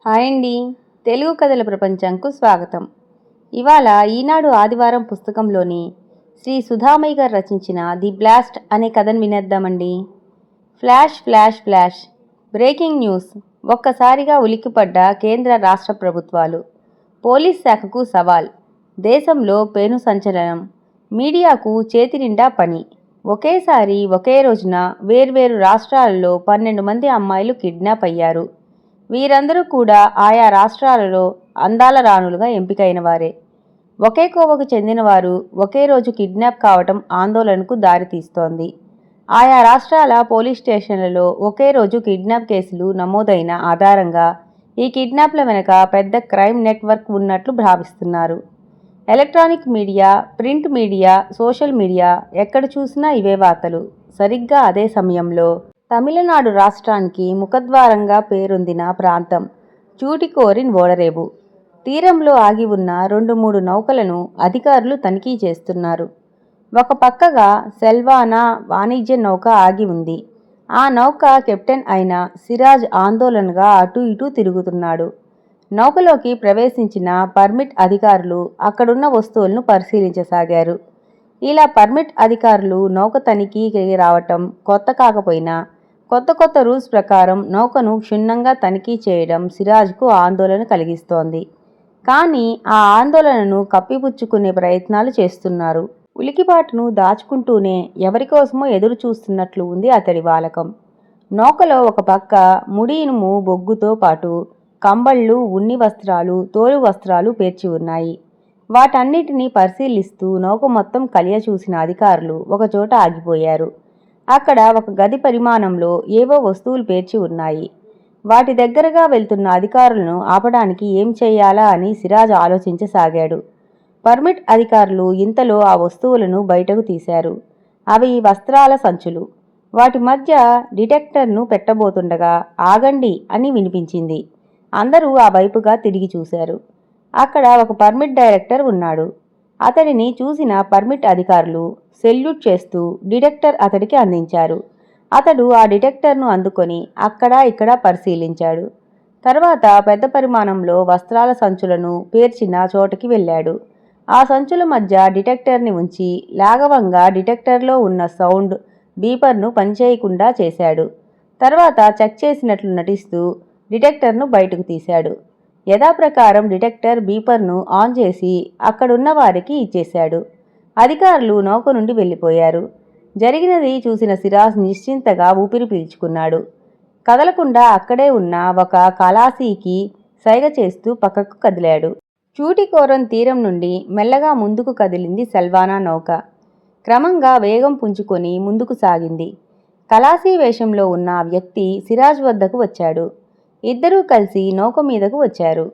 Hi అండి. తెలుగు కథల ప్రపంచంకు స్వాగతం. ఇవాళ ఈనాడు ఆదివారం పుస్తకంలోని శ్రీ సుధామయ్య గారు రచించిన ది బ్లాస్ట్ అనే కథను వినేద్దామండి. Flash flash flash. Breaking news. ఒక్కసారిగా ఉలిక్కిపడ్డ కేంద్ర రాష్ట్ర ప్రభుత్వాలు. పోలీస్ శాఖకు సవాల్. దేశంలో పెను సంచలనం. మీడియాకు చేతి నిండా పని. ఒకేసారి ఒకే రోజున వేర్వేరు రాష్ట్రాలలో 12 మంది అమ్మాయిలు కిడ్నాప్ అయ్యారు. వీరందరూ కూడా ఆయా రాష్ట్రాలలో అందాల రాణులుగా ఎంపికైన వారే. ఒకే కోవకు చెందినవారు ఒకే రోజు కిడ్నాప్ కావటం ఆందోళనకు దారితీస్తోంది. ఆయా రాష్ట్రాల పోలీస్ స్టేషన్లలో ఒకే రోజు కిడ్నాప్ కేసులు నమోదైన ఆధారంగా ఈ కిడ్నాప్ల వెనుక పెద్ద క్రైమ్ నెట్వర్క్ ఉన్నట్లు భావిస్తున్నారు. Electronic media, print media, social media ఎక్కడ చూసినా ఇవే వార్తలు. సరిగ్గా అదే సమయంలో తమిళనాడు రాష్ట్రానికి ముఖద్వారంగా పేరొందిన ప్రాంతం చూటికోరిన్ ఓడరేవు. తీరంలో ఆగి ఉన్న 2-3 నౌకలను అధికారులు తనిఖీ చేస్తున్నారు. ఒక పక్కగా సెల్వానా వాణిజ్య నౌక ఆగి ఉంది. ఆ నౌక కెప్టెన్ అయిన సిరాజ్ ఆందోళనగా అటూ ఇటూ తిరుగుతున్నాడు. నౌకలోకి ప్రవేశించిన పర్మిట్ అధికారులు అక్కడున్న వస్తువులను పరిశీలించసాగారు. ఇలా పర్మిట్ అధికారులు నౌక తనిఖీకి రావటం కొత్త కాకపోయినా కొత్త రూల్స్ ప్రకారం నౌకను క్షుణ్ణంగా తనిఖీ చేయడం సిరాజ్కు ఆందోళన కలిగిస్తోంది. కానీ ఆ ఆందోళనను కప్పిపుచ్చుకునే ప్రయత్నాలు చేస్తున్నారు. ఉలికిపాటును దాచుకుంటూనే ఎవరికోసమో ఎదురు చూస్తున్నట్లు ఉంది అతడి వాలకం. నౌకలో ఒక పక్క ముడి ఇనుము బొగ్గుతో పాటు కంబళ్ళు, ఉన్ని వస్త్రాలు, తోలు వస్త్రాలు పేర్చి ఉన్నాయి. వాటన్నిటినీ పరిశీలిస్తూ నౌక మొత్తం కలియ చూసిన అధికారులు ఒకచోట ఆగిపోయారు. అక్కడ ఒక గది పరిమాణంలో ఏవో వస్తువులు పేర్చి ఉన్నాయి. వాటి దగ్గరగా వెళ్తున్న అధికారులను ఆపడానికి ఏం చేయాలా అని సిరాజ్ ఆలోచించసాగాడు. పర్మిట్ అధికారులు ఇంతలో ఆ వస్తువులను బయటకు తీశారు. అవి వస్త్రాల సంచులు. వాటి మధ్య డిటెక్టర్ను పెట్టబోతుండగా ఆగండి అని వినిపించింది. అందరూ ఆ వైపుగా తిరిగి చూశారు. అక్కడ ఒక పర్మిట్ డైరెక్టర్ ఉన్నాడు. అతడిని చూసిన పర్మిట్ అధికారులు సెల్యూట్ చేస్తూ డిటెక్టర్ అతడికి అందించారు. అతడు ఆ డిటెక్టర్ను అందుకొని అక్కడా ఇక్కడా పరిశీలించాడు. తర్వాత పెద్ద పరిమాణంలో వస్త్రాల సంచులను పేర్చిన చోటకి వెళ్ళాడు. ఆ సంచుల మధ్య డిటెక్టర్ని ఉంచి లాఘవంగా డిటెక్టర్లో ఉన్న సౌండ్ బీపర్ను పనిచేయకుండా చేశాడు. తర్వాత చెక్ చేసినట్లు నటిస్తూ డిటెక్టర్ను బయటకు తీశాడు. యథాప్రకారం డిటెక్టర్ బీపర్ను ఆన్ చేసి అక్కడున్న వారికి ఇచ్చేశాడు. అధికారులు నౌక నుండి వెళ్ళిపోయారు. జరిగినది చూసిన సిరాజ్ నిశ్చింతగా ఊపిరి పీల్చుకున్నాడు. కదలకుండా అక్కడే ఉన్న ఒక కలాసీకి సైగ చేస్తూ పక్కకు కదిలాడు. చూటికోరన్ తీరం నుండి మెల్లగా ముందుకు కదిలింది సెల్వానా నౌక. క్రమంగా వేగం పుంజుకొని ముందుకు సాగింది. కలాసీ వేషంలో ఉన్న ఆ వ్యక్తి సిరాజ్ వద్దకు వచ్చాడు. ఇద్దరూ కలిసి నౌక మీదకు వచ్చారు.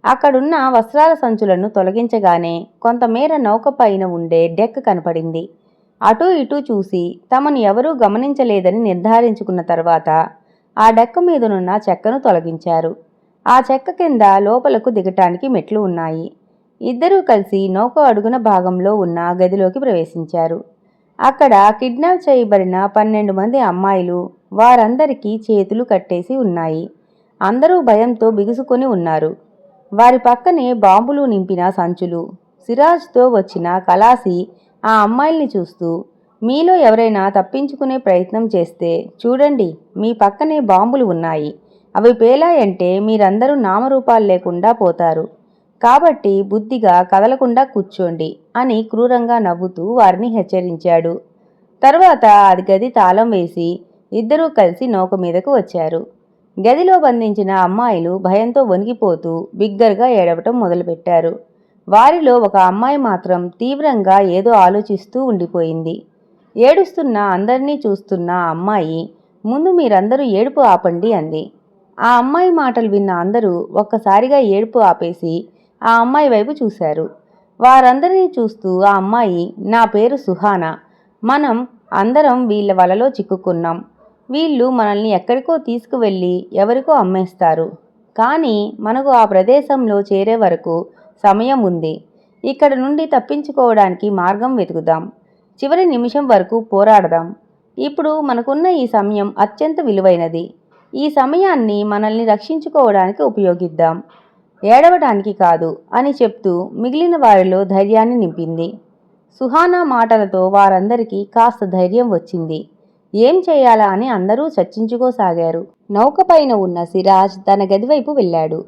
అక్కడున్న వస్త్రాల సంచులను తొలగించగానే కొంతమేర నౌక పైన ఉండే డెక్ కనపడింది. అటూ ఇటూ చూసి తమను ఎవరూ గమనించలేదని నిర్ధారించుకున్న తర్వాత ఆ డెక్క మీదనున్న చెక్కను తొలగించారు. ఆ చెక్క కింద లోపలకు దిగటానికి మెట్లు ఉన్నాయి. ఇద్దరూ కలిసి నౌక అడుగున భాగంలో ఉన్న గదిలోకి ప్రవేశించారు. అక్కడ కిడ్నాప్ చేయబడిన 12 మంది అమ్మాయిలు, వారందరికీ చేతులు కట్టేసి ఉన్నాయి. అందరూ భయంతో బిగుసుకొని ఉన్నారు. వారి పక్కనే బాంబులు నింపిన సంచులు. సిరాజ్తో వచ్చిన కలాసి ఆ అమ్మాయిల్ని చూస్తూ, మీలో ఎవరైనా తప్పించుకునే ప్రయత్నం చేస్తే చూడండి, మీ పక్కనే బాంబులు ఉన్నాయి. అవి పేలాయంటే మీరందరూ నామరూపాలు లేకుండా పోతారు. కాబట్టి బుద్ధిగా కదలకుండా కూర్చోండి అని క్రూరంగా నవ్వుతూ వారిని హెచ్చరించాడు. తర్వాత అది గది తాళం వేసి ఇద్దరూ కలిసి నౌక మీదకు వచ్చారు. గదిలో బంధించిన అమ్మాయిలు భయంతో వణికిపోతూ బిగ్గరగా ఏడవటం మొదలుపెట్టారు. వారిలో ఒక అమ్మాయి మాత్రం తీవ్రంగా ఏదో ఆలోచిస్తూ ఉండిపోయింది. ఏడుస్తున్న అందరినీ చూస్తున్న ఆ అమ్మాయి, ముందు మీరందరూ ఏడుపు ఆపండి అంది. ఆ అమ్మాయి మాటలు విన్న అందరూ ఒక్కసారిగా ఏడుపు ఆపేసి ఆ అమ్మాయి వైపు చూశారు. వారందరినీ చూస్తూ ఆ అమ్మాయి, నా పేరు సుహానా. మనం అందరం వీళ్ళ వలలో చిక్కుకున్నాం. వీళ్ళు మనల్ని ఎక్కడికో తీసుకువెళ్ళి ఎవరికో అమ్మేస్తారు. కానీ మనకు ఆ ప్రదేశంలో చేరే వరకు సమయం ఉంది. ఇక్కడ నుండి తప్పించుకోవడానికి మార్గం వెతుకుదాం. చివరి నిమిషం వరకు పోరాడదాం. ఇప్పుడు మనకున్న ఈ సమయం అత్యంత విలువైనది. ఈ సమయాన్ని మనల్ని రక్షించుకోవడానికి ఉపయోగిద్దాం, ఏడవడానికి కాదు అని చెప్తూ మిగిలిన వారిలో ధైర్యాన్ని నింపింది. సుహానా మాటలతో వారందరికీ కాస్త ధైర్యం వచ్చింది. ఏం చేయాలా అని అందరూ చర్చించుకోసాగారు. నౌకపైన ఉన్న సిరాజ్ తన గదివైపు వెళ్ళాడు.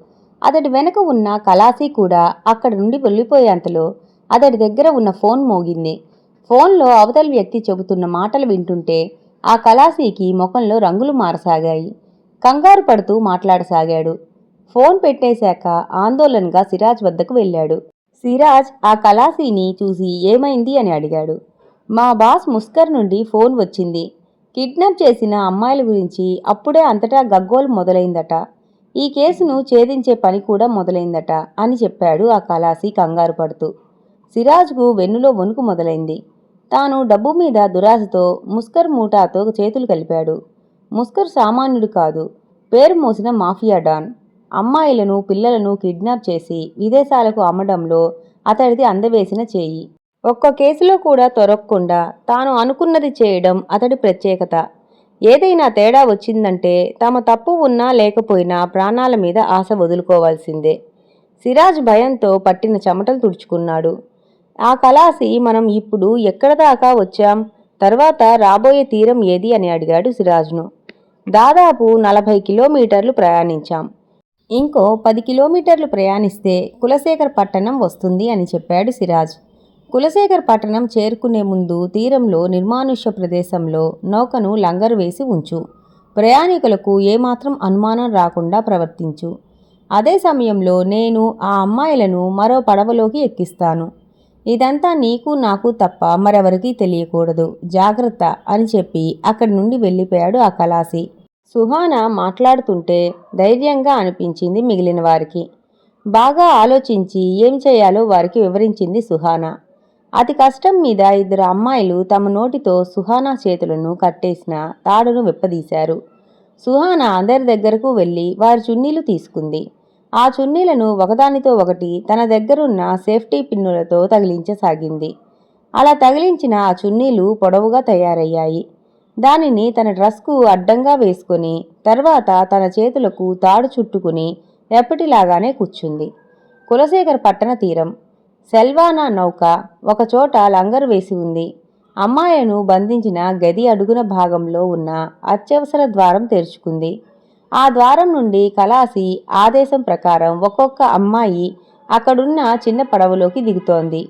అతడి వెనక ఉన్న కలాసీ కూడా అక్కడి నుండి వెళ్ళిపోయేంతలో అతడి దగ్గర ఉన్న ఫోన్ మోగింది. ఫోన్లో అవతలి వ్యక్తి చెబుతున్న మాటలు వింటుంటే ఆ కలాసీకి ముఖంలో రంగులు మారసాగాయి. కంగారు పడుతూ మాట్లాడసాగాడు. ఫోన్ పెట్టేశాక ఆందోళనగా సిరాజ్ వద్దకు వెళ్ళాడు. సిరాజ్ ఆ కలాసీని చూసి ఏమైంది అని అడిగాడు. మా బాస్ ముస్కర్ నుండి ఫోన్ వచ్చింది. కిడ్నాప్ చేసిన అమ్మాయిల గురించి అప్పుడే అంతటా గగ్గోలు మొదలైందట. ఈ కేసును ఛేదించే పని కూడా మొదలైందట అని చెప్పాడు ఆ కలాసీ కంగారు పడుతూ. సిరాజ్కు వెన్నులో వణుకు మొదలైంది. తాను డబ్బు మీద దురాశతో ముస్కర్ మూటాతో చేతులు కలిపాడు. ముస్కర్ సామాన్యుడు కాదు, పేరు మోసిన మాఫియా డాన్. అమ్మాయిలను పిల్లలను కిడ్నాప్ చేసి విదేశాలకు అమ్మడంలో అతడిది అందవేసిన చేయి. ఒక్క కేసులో కూడా తొరగకుండా తాను అనుకున్నది చేయడం అతడి ప్రత్యేకత. ఏదైనా తేడా వచ్చిందంటే తమ తప్పు ఉన్నా లేకపోయినా ప్రాణాల మీద ఆశ వదులుకోవాల్సిందే. సిరాజ్ భయంతో పట్టిన చెమటలు తుడుచుకున్నాడు. ఆ కలాసి మనం ఇప్పుడు ఎక్కడ దాకా వచ్చాం, తర్వాత రాబోయే తీరం ఏది అని అడిగాడు సిరాజ్ను. దాదాపు 40 కిలోమీటర్లు ప్రయాణించాం. ఇంకో 10 కిలోమీటర్లు ప్రయాణిస్తే కులశేఖర్ పట్టణం వస్తుంది అని చెప్పాడు సిరాజ్. కులశేఖర్ పట్టణం చేరుకునే ముందు తీరంలో నిర్మానుష్య ప్రదేశంలో నౌకను లంగరు వేసి ఉంచు. ప్రయాణికులకు ఏమాత్రం అనుమానం రాకుండా ప్రవర్తించు. అదే సమయంలో నేను ఆ అమ్మాయిలను మరో పడవలోకి ఎక్కిస్తాను. ఇదంతా నీకు నాకు తప్ప మరెవరికీ తెలియకూడదు, జాగ్రత్త అని చెప్పి అక్కడి నుండి వెళ్ళిపోయాడు ఆ కలాసి. సుహానా మాట్లాడుతుంటే ధైర్యంగా అనిపించింది మిగిలిన వారికి. బాగా ఆలోచించి ఏం చేయాలో వారికి వివరించింది సుహానా. అతి కష్టం మీద 2 అమ్మాయిలు తమ నోటితో సుహానా చేతులను కట్టేసిన తాడును విప్పదీశారు. సుహానా అందరి దగ్గరకు వెళ్ళి వారి చున్నీలు తీసుకుంది. ఆ చున్నీలను ఒకదానితో ఒకటి తన దగ్గరున్న సేఫ్టీ పిన్నులతో తగిలించసాగింది. అలా తగిలించిన ఆ చున్నీలు పొడవుగా తయారయ్యాయి. దానిని తన డ్రెస్కు అడ్డంగా వేసుకుని తర్వాత తన చేతులకు తాడు చుట్టుకుని ఎప్పటిలాగానే కూర్చుంది. కులశేఖర్ పట్టణ తీరం. సెల్వానా నౌక ఒకచోట లంగరు వేసి ఉంది. అమ్మాయిలను బంధించిన గది అడుగున భాగంలో ఉన్న అత్యవసర ద్వారం తెరుచుకుంది. ఆ ద్వారం నుండి కలాసి ఆదేశం ప్రకారం ఒక్కొక్క అమ్మాయి అక్కడున్న చిన్న పడవలోకి దిగుతోంది.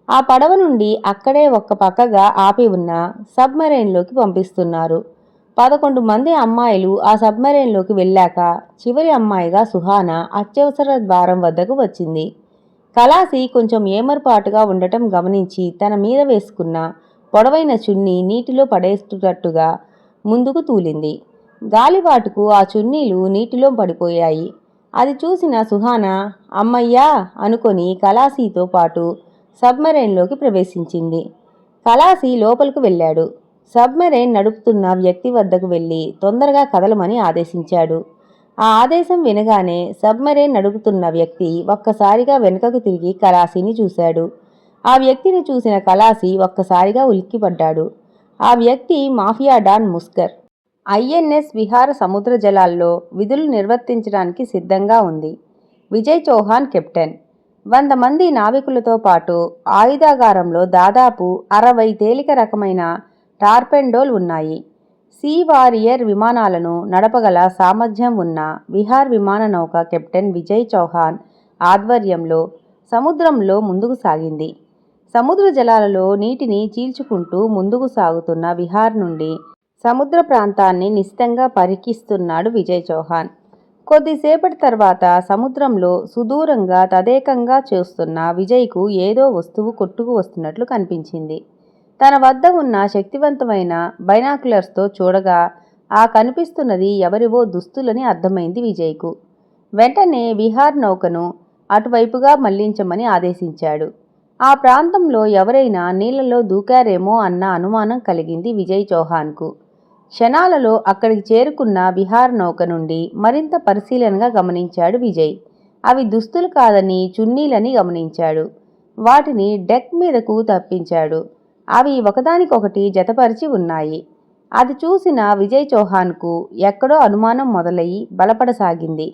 ఆ పడవ నుండి అక్కడే ఒక్క పక్కగా ఆపి ఉన్న సబ్మెరైన్లోకి పంపిస్తున్నారు. 11 మంది అమ్మాయిలు ఆ సబ్మెరైన్లోకి వెళ్ళాక చివరి అమ్మాయిగా సుహానా అత్యవసర ద్వారం వద్దకు వచ్చింది. కలాసి కొంచెం ఏమర్పాటుగా ఉండటం గమనించి తన మీద వేసుకున్న పొడవైన చున్నీ నీటిలో పడేస్తున్నట్టుగా ముందుకు తూలింది. గాలివాటుకు ఆ చున్నీలు నీటిలో పడిపోయాయి. అది చూసిన సుహానా అమ్మయ్యా అనుకొని కలాసీతో పాటు సబ్మెరైన్లోకి ప్రవేశించింది. కలాసి లోపలికి వెళ్ళాడు. సబ్మెరైన్ నడుపుతున్న వ్యక్తి వద్దకు వెళ్ళి తొందరగా కదలమని ఆదేశించాడు. ఆ ఆదేశం వినగానే సబ్మెరైన్ నడుపుతున్న వ్యక్తి ఒక్కసారిగా వెనుకకు తిరిగి కలాసీని చూశాడు. ఆ వ్యక్తిని చూసిన కలాసి ఒక్కసారిగా ఉలిక్కిపడ్డాడు. ఆ వ్యక్తి మాఫియా డాన్ ముస్కర్. ఐఎన్ఎస్ విహార సముద్ర జలాల్లో విధులు నిర్వర్తించడానికి సిద్ధంగా ఉంది. విజయ్ చౌహాన్ కెప్టెన్. 100 మంది నావికులతో పాటు ఆయుధాగారంలో దాదాపు 60 తేలిక రకమైన టార్పెండోలు ఉన్నాయి. సీ వారియర్ విమానాలను నడపగల సామర్థ్యం ఉన్న విహార్ విమాన నౌక కెప్టెన్ విజయ్ చౌహాన్ ఆధ్వర్యంలో సముద్రంలో ముందుకు సాగింది. సముద్ర జలాలలో నీటిని చీల్చుకుంటూ ముందుకు సాగుతున్న విహార్ నుండి సముద్ర ప్రాంతాన్ని నిశితంగా పరికిస్తున్నాడు విజయ్ చౌహాన్. కొద్దిసేపటి తర్వాత సముద్రంలో సుదూరంగా తదేకంగా చూస్తున్న విజయ్కు ఏదో వస్తువు కొట్టుకు వస్తున్నట్లు కనిపించింది. తన వద్ద ఉన్న శక్తివంతమైన బైనాక్యులర్స్తో చూడగా ఆ కనిపిస్తున్నది ఎవరివో దుస్తులని అర్థమైంది విజయ్కు. వెంటనే విహార్ నౌకను అటువైపుగా మళ్లించమని ఆదేశించాడు. ఆ ప్రాంతంలో ఎవరైనా నీళ్లలో దూకారేమో అన్న అనుమానం కలిగింది విజయ్ చౌహాన్కు. క్షణాలలో అక్కడికి చేరుకున్న విహార్ నౌక నుండి మరింత పరిశీలనగా గమనించాడు విజయ్. అవి దుస్తులు కాదని చున్నీలని గమనించాడు. వాటిని డెక్ మీదకు తప్పించాడు. అవి ఒకదానికొకటి జతపరిచి ఉన్నాయి. అది చూసిన విజయ్ చౌహాన్కు ఎక్కడో అనుమానం మొదలయ్యి బలపడసాగింది.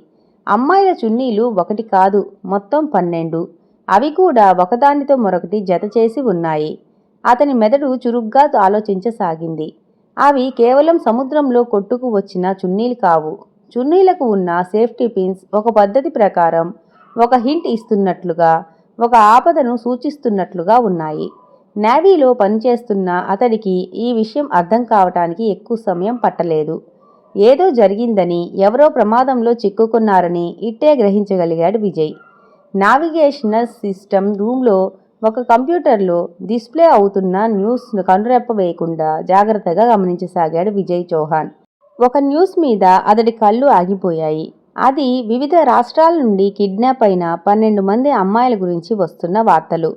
అమ్మాయిల చున్నీలు ఒకటి కాదు, మొత్తం 12. అవి కూడా ఒకదానితో మరొకటి జతచేసి ఉన్నాయి. అతని మెదడు చురుగ్గా ఆలోచించసాగింది. అవి కేవలం సముద్రంలో కొట్టుకు వచ్చిన చున్నీలు కావు. చున్నీలకు ఉన్న సేఫ్టీ పిన్స్ ఒక పద్ధతి ప్రకారం ఒక హింట్ ఇస్తున్నట్లుగా, ఒక ఆపదను సూచిస్తున్నట్లుగా ఉన్నాయి. నేవీలో పనిచేస్తున్న అతడికి ఈ విషయం అర్థం కావటానికి ఎక్కువ సమయం పట్టలేదు. ఏదో జరిగిందని, ఎవరో ప్రమాదంలో చిక్కుకున్నారని ఇట్టే గ్రహించగలిగాడు విజయ్. నావిగేషనల్ సిస్టమ్ రూమ్లో ఒక కంప్యూటర్లో డిస్ప్లే అవుతున్న న్యూస్ను కనురెప్ప వేయకుండా జాగ్రత్తగా గమనించసాగాడు విజయ్ చౌహాన్. ఒక న్యూస్ మీద అతడి కళ్ళు ఆగిపోయాయి. అది వివిధ రాష్ట్రాల నుండి కిడ్నాప్ అయిన 12 మంది అమ్మాయిల గురించి వస్తున్న వార్తలు.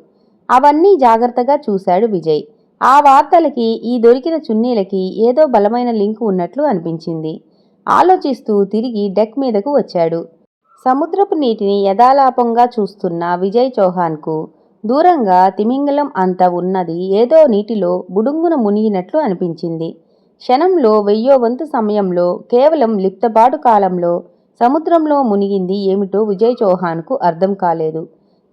అవన్నీ జాగ్రత్తగా చూశాడు విజయ్. ఆ వార్తలకి, ఈ దొరికిన చున్నీలకి ఏదో బలమైన లింకు ఉన్నట్లు అనిపించింది. ఆలోచిస్తూ తిరిగి డెక్ మీదకు వచ్చాడు. సముద్రపు నీటిని యథాలాపంగా చూస్తున్న విజయ్ చౌహాన్కు దూరంగా తిమింగలం అంత ఉన్నది ఏదో నీటిలో బుడుంగున మునిగినట్లు అనిపించింది. క్షణంలో 1000వ వంతు సమయంలో, కేవలం లిప్తపాటు కాలంలో సముద్రంలో మునిగింది ఏమిటో విజయ్ చౌహాన్కు అర్థం కాలేదు.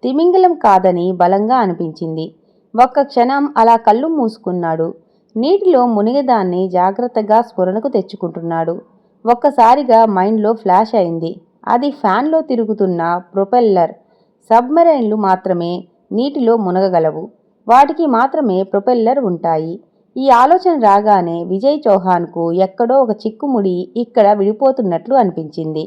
తిమింగలం కాదని బలంగా అనిపించింది. ఒక్క క్షణం అలా కళ్ళు మూసుకున్నాడు. నీటిలో మునిగేదాన్ని జాగ్రత్తగా స్ఫురణకు తెచ్చుకుంటున్నాడు. ఒక్కసారిగా మైండ్లో ఫ్లాష్ అయింది. అది ఫ్యాన్లో తిరుగుతున్న ప్రొపెల్లర్. సబ్మెరైన్లు మాత్రమే నీటిలో మునగగలవు. వాటికి మాత్రమే ప్రొపెల్లర్ ఉంటాయి. ఈ ఆలోచన రాగానే విజయ్ చౌహాన్కు ఎక్కడో ఒక చిక్కుముడి ఇక్కడ విడిపోతున్నట్లు అనిపించింది.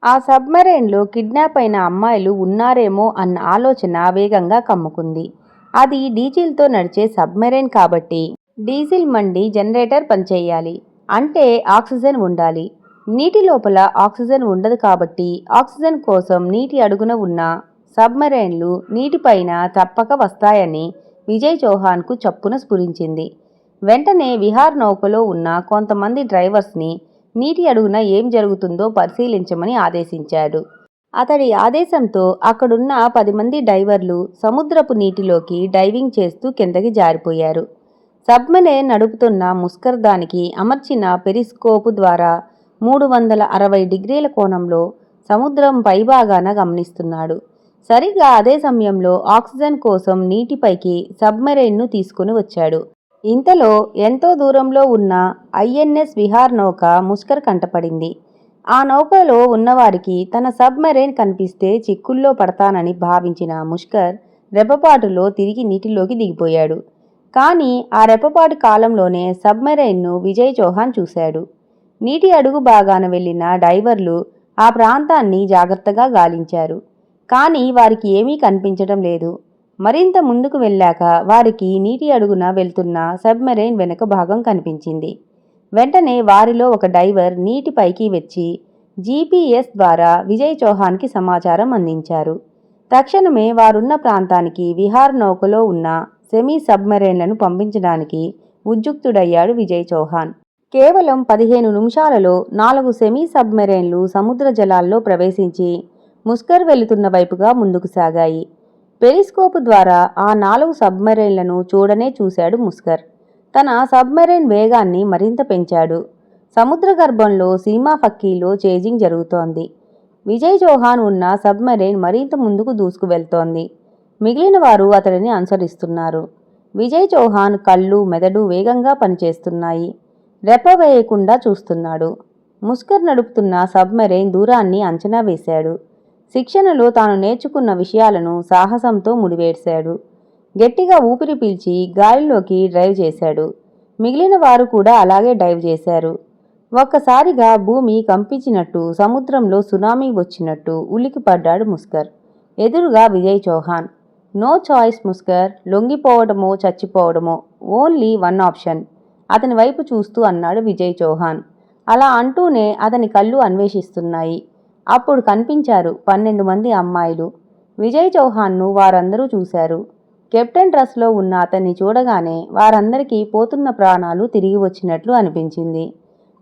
ఆ సబ్మెరైన్లో కిడ్నాప్ అయిన అమ్మాయిలు ఉన్నారేమో అన్న ఆలోచన వేగంగా కమ్ముకుంది. అది డీజిల్తో నడిచే సబ్మెరైన్ కాబట్టి డీజిల్ మండి జనరేటర్ పనిచేయాలి. అంటే ఆక్సిజన్ ఉండాలి. నీటి లోపల ఆక్సిజన్ ఉండదు కాబట్టి ఆక్సిజన్ కోసం నీటి అడుగున ఉన్న సబ్మెరైన్లు నీటిపైన తప్పక వస్తాయని విజయ్ చౌహాన్కు చప్పున స్ఫురించింది. వెంటనే విహార్ నౌకలో ఉన్న కొంతమంది డ్రైవర్స్ని నీటి అడుగున ఏం జరుగుతుందో పరిశీలించమని ఆదేశించాడు. అతడి ఆదేశంతో అక్కడున్న 10 మంది డైవర్లు సముద్రపు నీటిలోకి డైవింగ్ చేస్తూ కిందకి జారిపోయారు. సబ్మెరైన్ నడుపుతున్న ముస్కర్ దానికి అమర్చిన పెరిస్కోపు ద్వారా 360 డిగ్రీల కోణంలో సముద్రం పైభాగాన గమనిస్తున్నాడు. సరిగ్గా అదే సమయంలో ఆక్సిజన్ కోసం నీటిపైకి సబ్మెరైన్ను తీసుకుని వచ్చాడు. ఇంతలో ఎంతో దూరంలో ఉన్న ఐఎన్ఎస్ విహార్ నౌక ముస్కర్ కంటపడింది. ఆ నౌకలో ఉన్నవారికి తన సబ్మెరైన్ కనిపిస్తే చిక్కుల్లో పడతానని భావించిన ముస్కర్ రెప్పపాటులో తిరిగి నీటిలోకి దిగిపోయాడు. కానీ ఆ రెప్పపాటు కాలంలోనే సబ్మెరైన్ను విజయ్ చౌహాన్ చూశాడు. నీటి అడుగు భాగాన వెళ్లిన డైవర్లు ఆ ప్రాంతాన్ని జాగ్రత్తగా గాలించారు. కానీ వారికి ఏమీ కనిపించడం లేదు. మరింత ముందుకు వెళ్ళాక వారికి నీటి అడుగున వెళ్తున్న సబ్మెరైన్ వెనుక భాగం కనిపించింది. వెంటనే వారిలో ఒక డైవర్ నీటిపైకి వచ్చి జీపీఎస్ ద్వారా విజయ్ చౌహాన్కి సమాచారం అందించారు. తక్షణమే వారున్న ప్రాంతానికి విహార్ నౌకలో ఉన్న సెమీ సబ్మెరైన్లను పంపించడానికి ఉద్యుక్తుడయ్యాడు విజయ్ చౌహాన్. కేవలం 15 నిమిషాలలో 4 సెమీ సబ్మెరైన్లు సముద్ర జలాల్లో ప్రవేశించి ముస్కర్ వెళుతున్న వైపుగా ముందుకు సాగాయి. పెరిస్కోపు ద్వారా ఆ 4 సబ్మెరైన్లను చూడనే చూశాడు ముస్కర్. తన సబ్మెరైన్ వేగాన్ని మరింత పెంచాడు. సముద్ర గర్భంలో సీమా ఫక్కీలో చేజింగ్ జరుగుతోంది. విజయ్ చౌహాన్ ఉన్న సబ్మెరైన్ మరింత ముందుకు దూసుకు వెళ్తోంది. మిగిలిన వారు అతడిని అనుసరిస్తున్నారు. విజయ్ చౌహాన్ కళ్ళు, మెదడు వేగంగా పనిచేస్తున్నాయి. రెప్ప వేయకుండా చూస్తున్నాడు. ముస్కర్ నడుపుతున్న సబ్మెరైన్ దూరాన్ని అంచనా వేశాడు. శిక్షణలో తాను నేర్చుకున్న విషయాలను సాహసంతో ముడివేశాడు. గట్టిగా ఊపిరి పీల్చి గాలిలోకి డ్రైవ్ చేశాడు. మిగిలిన వారు కూడా అలాగే డైవ్ చేశారు. ఒక్కసారిగా భూమి కంపించినట్టు, సముద్రంలో సునామీ వచ్చినట్టు ఉలికిపడ్డాడు ముస్కర్. ఎదురుగా విజయ్ చౌహాన్. నో చాయిస్ ముస్కర్, లొంగిపోవడమో చచ్చిపోవడమో, ఓన్లీ వన్ ఆప్షన్. అతని వైపు చూస్తూ అన్నాడు విజయ్ చౌహాన్. అలా అంటూనే అతని కళ్ళు అన్వేషిస్తున్నాయి. అప్పుడు కనిపించారు 12 మంది అమ్మాయిలు. విజయ్ చౌహాన్ను వారందరూ చూశారు. కెప్టెన్ డ్రెస్లో ఉన్న అతన్ని చూడగానే వారందరికీ పోతున్న ప్రాణాలు తిరిగి వచ్చినట్లు అనిపించింది.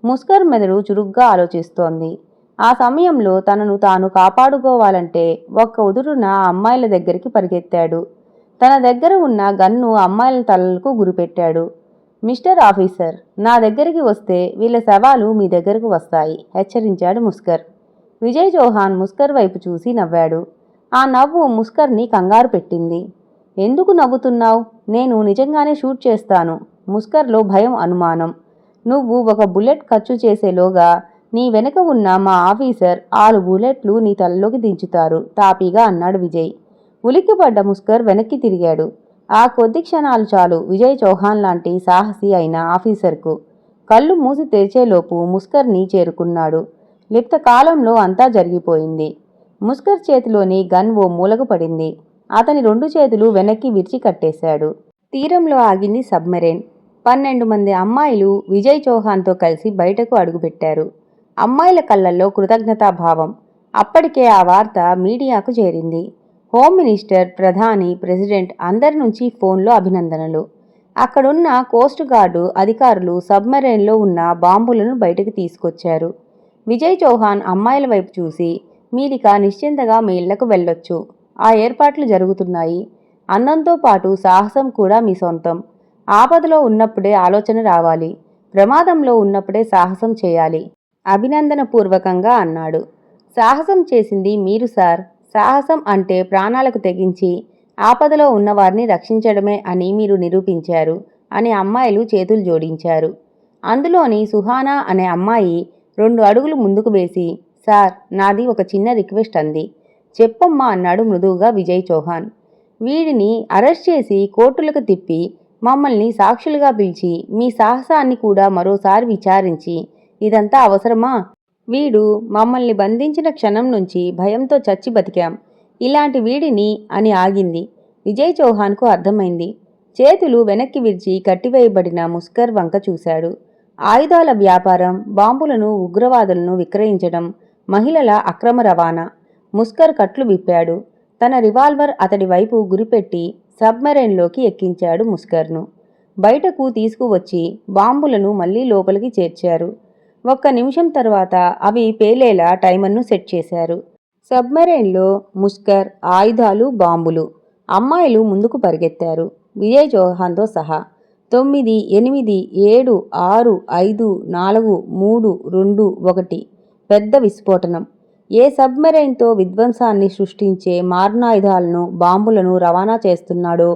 ముస్కర్ మెదడు చురుగ్గా ఆలోచిస్తోంది. ఆ సమయంలో తనను తాను కాపాడుకోవాలంటే ఒక్క ఉదురున అమ్మాయిల దగ్గరికి పరిగెత్తాడు. తన దగ్గర ఉన్న గన్ను అమ్మాయిల తలలకు గురిపెట్టాడు. మిస్టర్ ఆఫీసర్, నా దగ్గరికి వస్తే వీళ్ళ శవాలు మీ దగ్గరకు వస్తాయి హెచ్చరించాడు ముస్కర్. విజయ్ చౌహాన్ ముస్కర్ వైపు చూసి నవ్వాడు. ఆ నవ్వు ముస్కర్ని కంగారు పెట్టింది. ఎందుకు నవ్వుతున్నావు? నేను నిజంగానే షూట్ చేస్తాను. ముస్కర్లో భయం, అనుమానం. నువ్వు ఒక బుల్లెట్ ఖర్చు చేసేలోగా నీ వెనక ఉన్న మా ఆఫీసర్ 6 బుల్లెట్లు నీ తలలోకి దించుతారు తాపీగా అన్నాడు విజయ్. ఉలిక్కిపడ్డ ముస్కర్ వెనక్కి తిరిగాడు. ఆ కొద్ది క్షణాలు చాలు విజయ్ చౌహాన్ లాంటి సాహసి అయిన ఆఫీసర్కు. కళ్ళు మూసి తెరిచేలోపు ముస్కర్ని చేరుకున్నాడు. లిప్త కాలంలో అంతా జరిగిపోయింది. ముస్కర్ చేతిలోని గన్ ఓ మూలకు పడింది. అతని 2 చేతులు వెనక్కి విరిచి కట్టేశాడు. తీరంలో ఆగింది సబ్మెరైన్. 12 మంది అమ్మాయిలు విజయ్ చౌహాన్తో కలిసి బయటకు అడుగుపెట్టారు. అమ్మాయిల కళ్ళల్లో కృతజ్ఞతాభావం. అప్పటికే ఆ వార్త మీడియాకు చేరింది. హోమ్ మినిస్టర్, ప్రధాని, ప్రెసిడెంట్ అందరి నుంచి ఫోన్లో అభినందనలు. అక్కడున్న కోస్ట్ గార్డు అధికారులు సబ్మెరైన్లో ఉన్న బాంబులను బయటకు తీసుకొచ్చారు. విజయ్ చౌహాన్ అమ్మాయిల వైపు చూసి, మీరిక నిశ్చింతగా మీ ఇళ్లకు వెళ్ళొచ్చు. ఆ ఏర్పాట్లు జరుగుతున్నాయి. అందంతో పాటు సాహసం కూడా మీ సొంతం. ఆపదలో ఉన్నప్పుడే ఆలోచన రావాలి. ప్రమాదంలో ఉన్నప్పుడే సాహసం చేయాలి అభినందనపూర్వకంగా అన్నాడు. సాహసం చేసింది మీరు సార్. సాహసం అంటే ప్రాణాలకు తెగించి ఆపదలో ఉన్నవారిని రక్షించడమే అని మీరు నిరూపించారు అని అమ్మాయిలు చేతులు జోడించారు. అందులోని సుహానా అనే అమ్మాయి 2 అడుగులు ముందుకు వేసి, సార్, నాది ఒక చిన్న రిక్వెస్ట్ అంది. చెప్పమ్మా అన్నాడు మృదువుగా విజయ్ చౌహాన్. వీడిని అరెస్ట్ చేసి కోర్టులకు తిప్పి మమ్మల్ని సాక్షులుగా పిలిచి మీ సాహసాన్ని కూడా మరోసారి విచారించి ఇదంతా అవసరమా? వీడు మమ్మల్ని బంధించిన క్షణం నుంచి భయంతో చచ్చి బతికాం. ఇలాంటి వీడిని అని ఆగింది. విజయ్ చౌహాన్కు అర్థమైంది. చేతులు వెనక్కి విరిచి కట్టివేయబడిన ముస్కర్ వంక చూశాడు. ఆయుధాల వ్యాపారం, బాంబులను ఉగ్రవాదులను విక్రయించడం, మహిళల అక్రమ రవాణా. ముస్కర్ కట్లు విప్పాడు. తన రివాల్వర్ అతడి వైపు గురిపెట్టి సబ్మెరైన్లోకి ఎక్కించాడు ముస్కర్ను. బయటకు తీసుకువచ్చి బాంబులను మళ్లీ లోపలికి చేర్చారు. 1 నిమిషం తర్వాత అవి పేలేలా టైమర్ను సెట్ చేశారు. సబ్మెరైన్లో ముస్కర్, ఆయుధాలు, బాంబులు. అమ్మాయిలు ముందుకు పరిగెత్తారు విజయ్ చౌహాన్తో సహా. 9, 8, 7, 6, 5, 4, 3, 2, 1 పెద్ద విస్ఫోటనం. ఏ సబ్మెరైన్తో విధ్వంసాన్ని సృష్టించే మారణాయుధాలను, బాంబులను రవాణా చేస్తున్నాడో,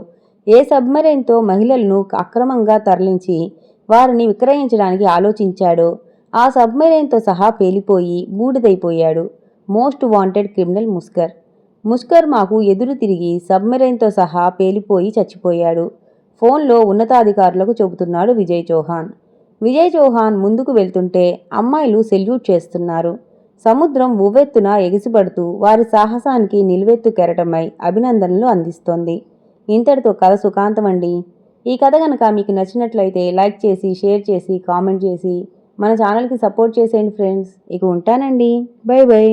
ఏ సబ్మెరైన్తో మహిళలను అక్రమంగా తరలించి వారిని విక్రయించడానికి ఆలోచించాడో ఆ సబ్మెరైన్తో సహా పేలిపోయి బూడిదైపోయాడు మోస్ట్ వాంటెడ్ క్రిమినల్ ముస్కర్. ముస్కర్ మాకు ఎదురు తిరిగి సబ్మెరైన్తో సహా పేలిపోయి చచ్చిపోయాడు. ఫోన్లో ఉన్నతాధికారులకు చెబుతున్నాడు విజయ్ చౌహాన్. విజయ్ చౌహాన్ ముందుకు వెళ్తుంటే అమ్మాయిలు సెల్యూట్ చేస్తున్నారు. సముద్రం ఉవ్వెత్తున ఎగిసిపడుతూ వారి సాహసానికి నిలువెత్తు కెరటమై అభినందనలు అందిస్తోంది. ఇంతటితో కథ సుఖాంతమండి. ఈ కథ కనుక మీకు నచ్చినట్లయితే లైక్ చేసి, షేర్ చేసి, కామెంట్ చేసి మన ఛానల్కి సపోర్ట్ చేసేయండి ఫ్రెండ్స్. ఇక ఉంటానండి. By by.